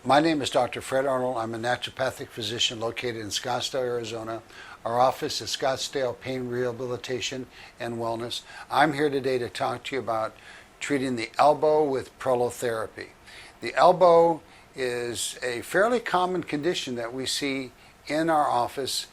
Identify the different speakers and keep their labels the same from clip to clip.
Speaker 1: My name is Dr. Fred Arnold. I'm a naturopathic physician located in Scottsdale, Arizona. Our office is Scottsdale Pain Rehabilitation and Wellness. I'm here today to talk to you about treating the elbow with prolotherapy. The elbow is a fairly common condition that we see in our office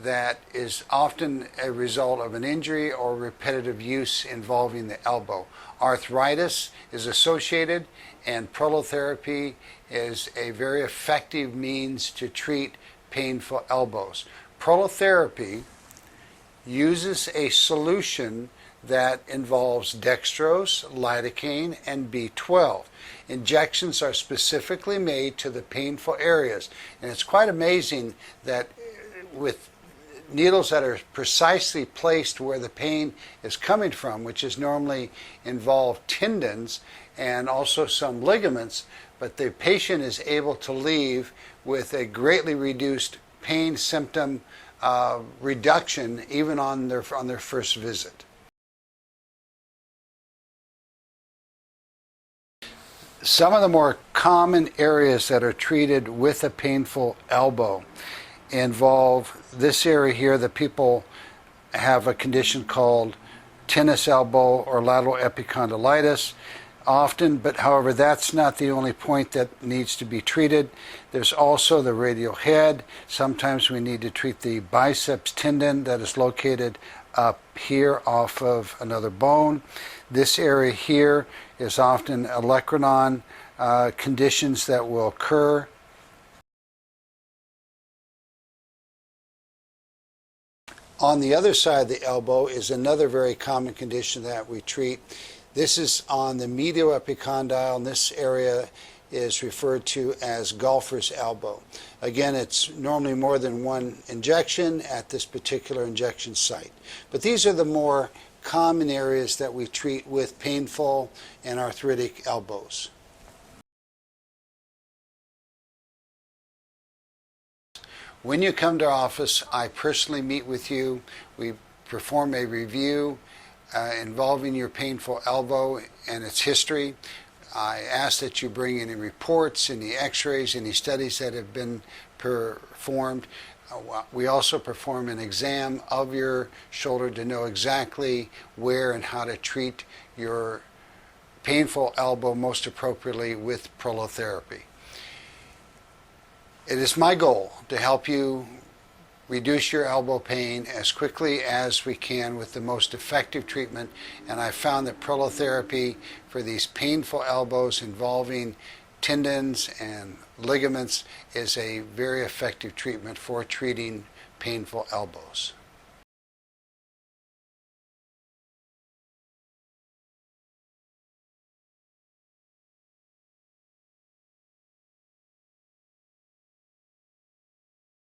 Speaker 1: that is often a result of an injury or repetitive use involving the elbow. Arthritis is associated, and prolotherapy is a very effective means to treat painful elbows. Prolotherapy uses a solution that involves dextrose, lidocaine, and B12. Injections are specifically made to the painful areas, and it's quite amazing that with needles that are precisely placed where the pain is coming from, which is normally involve tendons and also some ligaments, but the patient is able to leave with a greatly reduced pain symptom reduction even on their first visit. Some of the more common areas that are treated with a painful elbow involve this area here that people have a condition called tennis elbow or lateral epicondylitis often, but however that's not the only point that needs to be treated. There's also the radial head. Sometimes we need to treat the biceps tendon that is located up here off of another bone. This area here is often OLECRANON conditions that will occur. On the other side of the elbow is another very common condition that we treat. This is on the medial epicondyle, and this area is referred to as golfer's elbow. Again, it's normally more than one injection at this particular injection site. But these are the more common areas that we treat with painful and arthritic elbows. When you come to our office, I personally meet with you. We perform a review involving your painful elbow and its history. I ask that you bring any reports, any x-rays, any studies that have been performed. We also perform an exam of your shoulder to know exactly where and how to treat your painful elbow most appropriately with prolotherapy. It is my goal to help you reduce your elbow pain as quickly as we can with the most effective treatment, and I found that prolotherapy for these painful elbows involving tendons and ligaments is a very effective treatment for treating painful elbows.